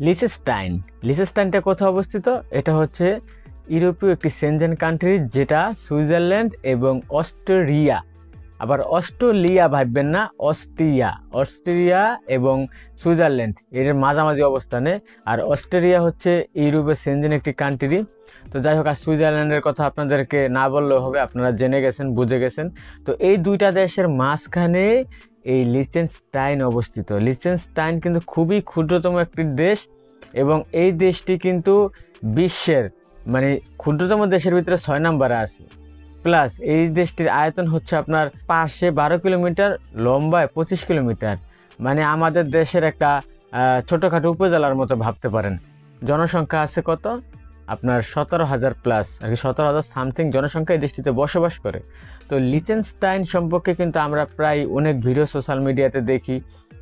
Liechtenstein. লিচেনস্টাইনটা কোথায় অবস্থিত? এটা হচ্ছে ইউরোপীয় একটি সেনজেন কান্ট্রি, যেটা সুইজারল্যান্ড এবং অস্ট্রিয়া, আবার অস্ট্রেলিয়া ভাববেন না, অস্ট্রিয়া এবং সুইজারল্যান্ড এর মাঝামাঝি অবস্থানে। আর অস্ট্রেলিয়া হচ্ছে ইউরোপের সেনজেন একটি কান্ট্রি। তো যাই হোক, আর সুইজারল্যান্ডের কথা আপনাদেরকে না বললেও হবে, আপনারা জেনে গেছেন, বুঝে গেছেন। তো এই দুইটা দেশের মাঝখানে এই লিচেনস্টাইন অবস্থিত। লিচেনস্টাইন কিন্তু খুবই ক্ষুদ্রতম একটি দেশ, এবং এই দেশটি কিন্তু বিশ্বের ক্ষুদ্রতম দেশের ভিতরে 6 নম্বরে আছে। প্লাস এই দেশটির আয়তন হচ্ছে আপনার 512 কিলোমিটার, লম্বায় 25 কিলোমিটার। আমাদের দেশের একটা ছোটোখাটো উপজেলার মতো ভাবতে পারেন। জনসংখ্যা আছে কত? আপনার 17,000 প্লাস, আর কি 17,000 সামথিং জনসংখ্যা এই দেশটিতে বসবাস করে। তো লিচেনস্টাইন সম্পর্কে কিন্তু আমরা প্রায় অনেক ভিডিও সোশ্যাল মিডিয়াতে দেখি।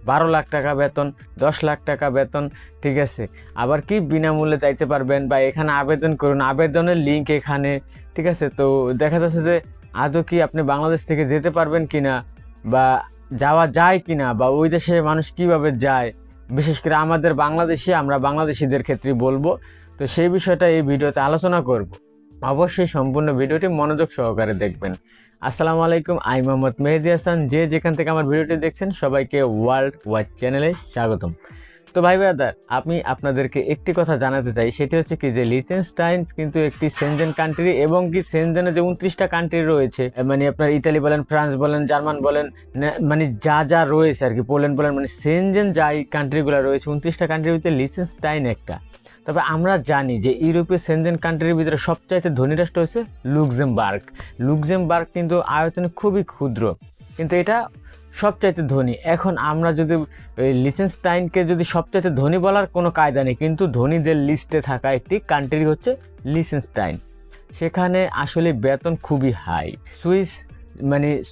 12 লাখ টাকা বেতন, 10 লাখ টাকা বেতন, ঠিক আছে। আবার কি বিনামূল্যে যাইতে পারবেন, বা এখানে আবেদন করুন, আবেদনের লিঙ্ক এখানে, ঠিক আছে। তো দেখা যাচ্ছে যে আদৌ কি আপনি বাংলাদেশ থেকে যেতে পারবেন কিনা, বা যাওয়া যায় কিনা, বা ওই দেশে মানুষ কিভাবে যায়, বিশেষ করে আমাদের আমরা বাংলাদেশিদের ক্ষেত্রে বলবো। তো সেই বিষয়টা এই ভিডিওতে আলোচনা করব। অবশ্যই সম্পূর্ণ ভিডিওটি মনোযোগ সহকারে দেখবেন। আসসালামু আলাইকুম, আমি মোহাম্মদ মেহেদি হাসান। যে যেখান থেকে আমার ভিডিওটি দেখছেন, সবাইকে ওয়ার্ল্ড ওয়াইড চ্যানেলে স্বাগতম। তো ভাই ব্রাদার, আমি আপনাদেরকে একটি কথা জানাতে চাই, সেটি হচ্ছে কি যে লিচেনস্টাইন কিন্তু একটি সেনজেন কান্ট্রি, এবং কি সেনজেনে যে 29টা কান্ট্রি রয়েছে, আপনার ইটালি বলেন, ফ্রান্স বলেন, জার্মান বলেন, যা রয়েছে আর কি, পোল্যান্ড বলেন, সেনজেন যা কান্ট্রিগুলো রয়েছে, 29টা কান্ট্রির ভিতরে লিচেনস্টাইন একটা। তবে আমরা জানি যে ইউরোপীয় সেনজেন কান্ট্রির ভিতরে সবচাইতে ধনী রাষ্ট্র হচ্ছে লুক্সেমবার্গ কিন্তু আয়তনে খুবই ক্ষুদ্র, কিন্তু এটা সবচাইতে ধনী। এখন আমরা যদি লিচেনস্টাইনকে যদি সবচাইতে ধনী বলার কোনো কায়দা নেই, কিন্তু ধনীদের লিস্টে থাকা একটি কান্ট্রি হচ্ছে লিচেনস্টাইন। সেখানে আসলে বেতন খুবই হাই।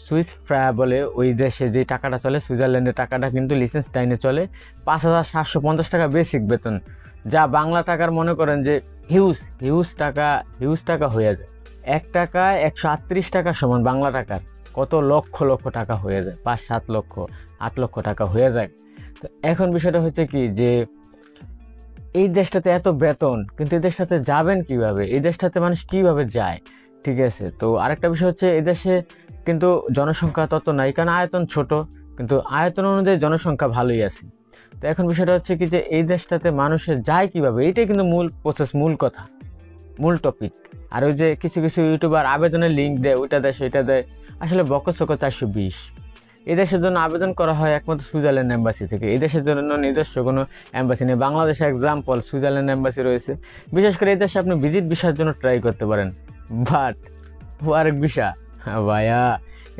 সুইস ফ্রা বলে ওই দেশে যে টাকাটা চলে, সুইজারল্যান্ডের টাকাটা কিন্তু লিচেনস্টাইনে চলে 5,750 টাকা বেসিক বেতন, যা বাংলা টাকার মনে করেন যে হিউজ টাকা হয়ে যায়। 1 টাকা 138 টাকা সমান বাংলা টাকার কত লক্ষ লক্ষ টাকা হয়ে যায়, 5-7 লক্ষ 8 লক্ষ টাকা হয়ে যায়। তো এখন বিষয়টা হচ্ছে কি যে এই দেশটাতে এত বেতন, কিন্তু এই দেশটাতে যাবেন কিভাবে, এই দেশটাতে মানুষ কিভাবে যায়, ঠিক আছে। তো আরেকটা বিষয় হচ্ছে, এই দেশে কিন্তু জনসংখ্যা তত নাই, কারণ আয়তন ছোট, কিন্তু আয়তন অনুযায়ী জনসংখ্যা ভালোই আছে। তো এখন বিষয়টা হচ্ছে কি যে এই দেশটাতে মানুষের যায় কিভাবে, এইটাই কিন্তু মূল প্রসেস, মূল টপিক। আর ওই যে কিছু ইউটিউবার আবেদনের লিঙ্ক দেয়, ওইটা দেয় সেটা দেয়, আসলে বকচক 420। এই দেশের জন্য আবেদন করা হয় একমাত্র সুইজারল্যান্ড এম্বাসি থেকে। এই দেশের জন্য নিজস্ব কোনো এম্বাসি নেই। বাংলাদেশে এক্সাম্পল সুইজারল্যান্ড এম্বাসি রয়েছে। বিশেষ করে এই দেশে আপনি ভিজিট ভিসার জন্য ট্রাই করতে পারেন, বাট ওয়ার্ক ভিসা ভাইয়া,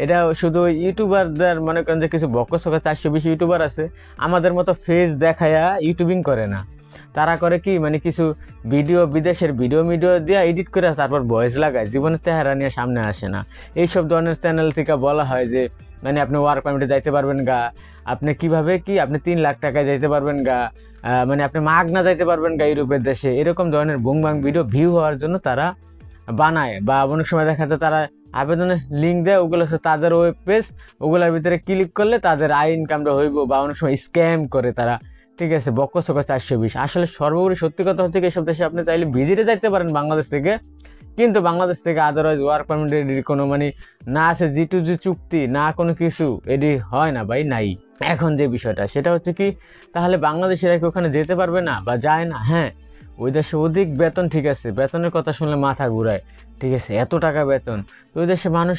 এটা শুধু ইউটিউবারদের মনে করেন যে কিছু বকচক 420 ইউটিউবার আছে, আমাদের মতো ফেস দেখায়া ইউটিউবিং করে না। তারা করে কি, কিছু বিদেশের ভিডিও দিয়ে এডিট করে তারপর ভয়েস লাগায়, জীবনের চেহারা নিয়ে সামনে আসে না। এইসব ধরনের চ্যানেল থেকে বলা হয় যে আপনি ওয়ার্ক পারমিটে যাইতে পারবেন গা, আপনি কিভাবে আপনি 3 লাখ টাকায় যাইতে পারবেন গা, আপনি মাগনা যাইতে পারবেন গা ইউরোপের দেশে। এরকম ধরনের বুংবাং ভিডিও ভিউ হওয়ার জন্য তারা বানায়, বা অনেক সময় দেখা যায় তারা আবেদনের লিঙ্ক দেয়, ওগুলো হচ্ছে তাদের ওয়েব পেজ, ওগুলোর ভিতরে ক্লিক করলে তাদের আয় ইনকামটা হইব, বা অনেক সময় স্ক্যাম করে তারা, ঠিক আছে। বকচক 420। আসলে সর্বোপরি সত্যি কথা হচ্ছে কি, এসব দেশে আপনি চাইলে ভিজিটে যাইতে পারেন বাংলাদেশ থেকে, কিন্তু বাংলাদেশ থেকে আদারওয়াইজ ওয়ার্ক পারমিট এডি কোনো না আছে, জি চুক্তি না কোনো কিছু, এডি হয় না ভাই, নাই। এখন যে বিষয়টা সেটা হচ্ছে কি, তাহলে বাংলাদেশিরা কি ওখানে যেতে পারবে না বা যায় না? হ্যাঁ, ওই দেশে অধিক বেতন, ঠিক আছে, বেতনের কথা শুনলে মাথা ঘুরায়, ঠিক আছে, এত টাকা বেতন। ওই দেশে মানুষ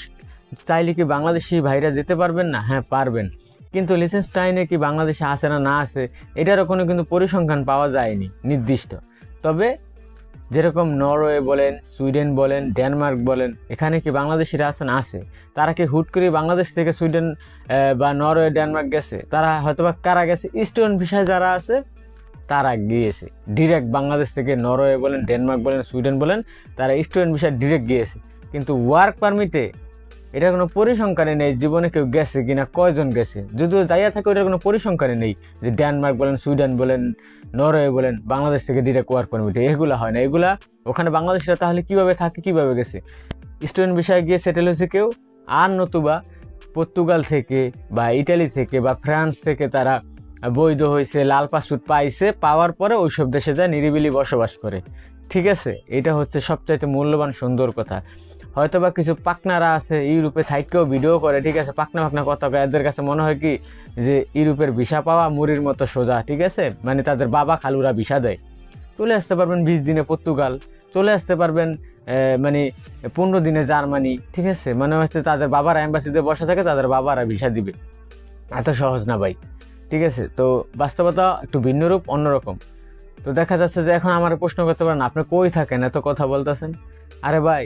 চাইলে কি বাংলাদেশি ভাইরা যেতে পারবেন না? হ্যাঁ পারবেন, কিন্তু লিচেনস্টাইনে কি বাংলাদেশে আছে না আছে, এটারও কোনো কিন্তু পরিসংখ্যান পাওয়া যায়নি নির্দিষ্ট। তবে যেরকম নরওয়ে বলেন, সুইডেন বলেন, ডেনমার্ক বলেন, এখানে কি বাংলাদেশিরা আছেন? আছে। তারা কি হুট করে বাংলাদেশ থেকে সুইডেন বা নরওয়ে, ডেনমার্ক গেছে? তারা হয়তোবা কারা গেছে, স্টুডেন্ট ভিসায় যারা আছে তারা গিয়েছে ডিরেক্ট বাংলাদেশ থেকে। নরওয়ে বলেন, ডেনমার্ক বলেন, সুইডেন বলেন, তারা স্টুডেন্ট ভিসায় ডিরেক্ট গিয়েছে। কিন্তু ওয়ার্ক পারমিটে এটার কোনো পরিসংখ্যানে নেই, জীবনে কেউ গেছে কিনা, কয়জন গেছে। যদিও যাইয়া থাকে ওটার কোনো পরিসংখ্যানে নেই যে ডেনমার্ক বলেন, সুইডেন বলেন, নরওয়ে বলেন, বাংলাদেশ থেকে ডিরেক্ট ওয়ার্ক পারমিটে, এগুলো হয় না। এগুলা ওখানে বাংলাদেশিরা তাহলে কিভাবে থাকে, কিভাবে গেছে? স্টুডেন্ট ভিসায় গিয়ে সেটেল হয়েছে কেউ, আর নতুবা পর্তুগাল থেকে বা ইটালি থেকে বা ফ্রান্স থেকে তারা বৈধ হয়েছে, লাল পাসপোর্ট পাইছে, পাওয়ার পরে ওইসব দেশে যায় নিরিবিলি বসবাস করে। ঠিক আছে, এটা হচ্ছে সবচাইতে মূল্যবান সুন্দর কথা। হয়তো বা কিছু পাকনারা আছে ইউরোপে থাইকেও ভিডিও করে, ঠিক আছে, পাকনা পাকনা কথা কয়, এদের কাছে মনে হয় কি যে ইউরোপের ভিসা পাওয়া মুড়ির মতো সোজা। ঠিক আছে, মানে তাদের বাবা খালুরা ভিসা দেয়, চলে আসতে পারবেন 20 দিনে পর্তুগাল, চলে আসতে পারবেন মানে 15 দিনে জার্মানি। ঠিক আছে, মানে হচ্ছে তাদের বাবারা এম্বাসিতে বসে থাকে, তাদের বাবারা ভিসা দিবে। এত সহজ না ভাই। ঠিক আছে, তো বাস্তবতা একটু ভিন্ন রূপ, অন্যরকম। তো দেখা যাচ্ছে যে এখন আমার প্রশ্ন করতে পারেন, আপনি কই থাকেন, এত কথা বলতেছেন। আরে ভাই,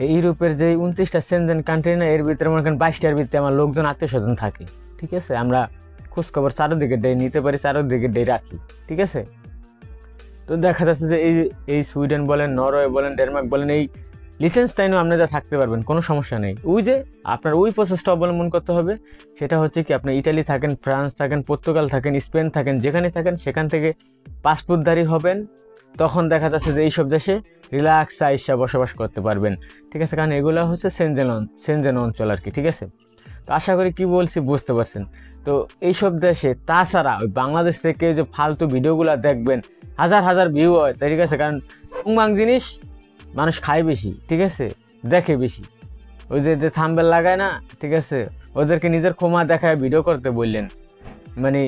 এই ইউরোপের যে 29টা সেনজেন কান্ট্রি না, এর ভিতরে মনে করেন 22টার ভিতরে আমার লোকজন আত্মীয় স্বজন থাকে। ঠিক আছে, আমরা খোঁজখবর চারোদিকে ডে নিতে পারি, চারোদিকে ডে রাখি। ঠিক আছে, তো দেখা যাচ্ছে যে এই সুইডেন বলেন, নরওয়ে বলেন, ডেনমার্ক বলেন, এই লিচেনস্টাইনও আপনারা থাকতে পারবেন, কোনো সমস্যা নেই। ওই যে আপনার ওই প্রসেসটা অবলম্বন করতে হবে। সেটা হচ্ছে কি, আপনি ইটালি থাকেন, ফ্রান্স থাকেন, পর্তুগাল থাকেন, স্পেন থাকেন, যেখানে থাকেন সেখান থেকে পাসপোর্টধারী হবেন। তখন দেখা যাচ্ছে যে এইসব দেশে রিল্যাক্স আইসা বসবাস করতে পারবেন। ঠিক আছে, কারণ এগুলো হচ্ছে সেনজেন অঞ্চল আর কি। ঠিক আছে, তো আশা করি কি বলছি বুঝতে পারছেন। তো এইসব দেশে তাছাড়া ওই বাংলাদেশ থেকে যে ফালতু ভিডিওগুলো দেখবেন, হাজার হাজার ভিউ হয়, তাই ঠিক আছে, কারণ টুংবাং জিনিস মানুষ খায় বেশি। ঠিক আছে, দেখে বেশি, ওই যে থাম্বনেল লাগায় না। ঠিক আছে, ওদেরকে নিজের ক্ষমা দেখায় ভিডিও করতে বললেন, মানে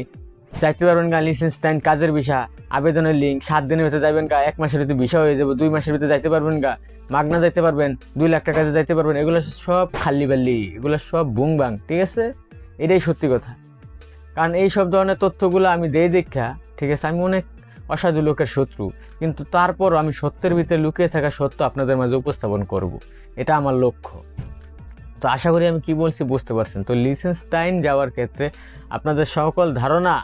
চাইতে পারবেন গা লিচেনস্টাইন কাজের ভিসা, আবেদনের লিঙ্ক, 7 দিনের ভিতরে যাবেন গা, 1 মাসের ভিতরে ভিসা হয়ে যাবে, 2 মাসের ভিতরে যাইতে পারবেন গা, মাগনা যাইতে পারবেন, 2 লাখ টাকাতে যাইতে পারবেন। এগুলো সব খাল্লি বাল্লি, এগুলো সব বুংবাং। ঠিক আছে, এটাই সত্যি কথা। কারণ এই সব ধরনের তথ্যগুলো আমি দেই দেখা, ঠিক আছে, আমি অনেক অসাধু লোকের শত্রু, কিন্তু তারপরও আমি সত্যের ভিতরে লুকিয়ে থাকা সত্য আপনাদের মাঝে উপস্থাপন করব, এটা আমার লক্ষ্য। তো আশা করি আমি কি বলছি বুঝতে পারছেন। তো লিচেনস্টাইন যাওয়ার ক্ষেত্রে আপনাদের সকল ধারণা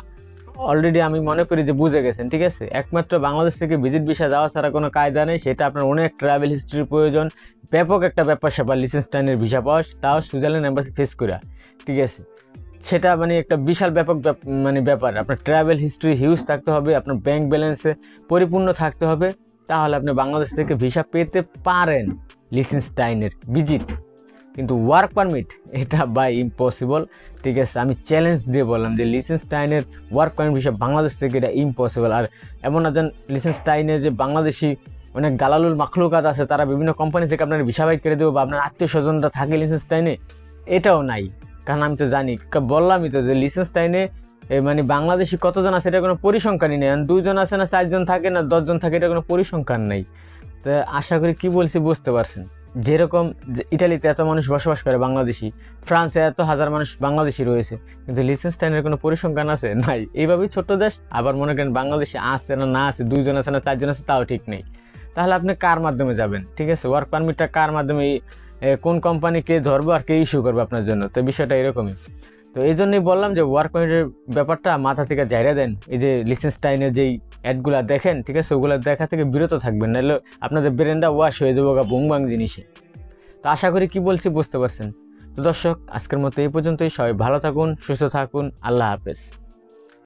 অলরেডি আমি মনে করি যে বুঝে গেছেন। ঠিক আছে, একমাত্র বাংলাদেশ থেকে ভিজিট ভিসা যাওয়া ছাড়া কোনো কায়দা নেই। সেটা আপনার অনেক ট্রাভেল হিস্ট্রির প্রয়োজন, ব্যাপক একটা ব্যাপার স্যাপার লিচেনস্টাইনের ভিসা পাওয়া, তাও সুইজারল্যান্ড এম্বাসি ফেস করা। ঠিক আছে, সেটা মানে একটা বিশাল ব্যাপক মানে ব্যাপার। আপনার ট্রাভেল হিস্ট্রি হিউজ থাকতে হবে, আপনার ব্যাংক ব্যালেন্সে পরিপূর্ণ থাকতে হবে, তাহলে আপনি বাংলাদেশ থেকে ভিসা পেতে পারেন লিচেনস্টাইনের ভিজিট। কিন্তু ওয়ার্ক পারমিট এটা বাই ইম্পসিবল। ঠিক আছে, আমি চ্যালেঞ্জ দিয়ে বললাম যে লিচেনস্টাইনের ওয়ার্ক পারমিট ভিসা বাংলাদেশ থেকে এটা ইম্পসিবল। আর এমন না যেন লিচেনস্টাইনের যে বাংলাদেশি অনেক দালালুল মাখলুকাত আছে, তারা বিভিন্ন কোম্পানি থেকে আপনার ভিসা বাইক করে দেবো, বা আপনার আত্মীয় স্বজনরা থাকে লিচেনস্টাইনে, এটাও নাই। কারণ আমি তো জানি, বললামই তো যে লিচেনস্টাইনে মানে বাংলাদেশি কতজন আছে এটা কোনো পরিসংখ্যানই নেই। 2 জন আছে না 4 জন থাকে না 10 জন থাকে, এটা কোনো পরিসংখ্যান নেই। তো আশা করি কি বলছি বুঝতে পারছেন। যেরকম ইটালিতে এত মানুষ বসবাস করে বাংলাদেশি, ফ্রান্সে এত হাজার মানুষ বাংলাদেশি রয়েছে, কিন্তু লিচেনস্টাইনের কোনো পরিসংখ্যান আছে নাই। এইভাবেই ছোট্ট দেশ, আবার মনে করেন বাংলাদেশি আছে না না আছে, 2 জন আছে না 4 জন আছে, তাও ঠিক নেই। তাহলে আপনি কার মাধ্যমে যাবেন? ঠিক আছে, ওয়ার্ক পারমিটটা কার মাধ্যমে, কোন কোম্পানি কে ধরবো আর কে ইস্যু করবে আপনার জন্য? তো বিষয়টা এরকমই। তো এই জন্যই বললাম যে ওয়ার্ক পারমিটের ব্যাপারটা মাথা থেকে ঝাইরা দেন। এই যে লিচেনস্টাইনের যেই অ্যাডগুলা দেখেন, ঠিক আছে, ওগুলো দেখা থেকে বিরত থাকবেন, নাহলে আপনাদের ব্রেনটা ওয়াশ হয়ে যাবো গা বুংবাং জিনিসে। তো আশা করি কি বলছি বুঝতে পারছেন। তো দর্শক, আজকের মতো এই পর্যন্তই। সবাই ভালো থাকুন, সুস্থ থাকুন, আল্লাহ হাফেজ।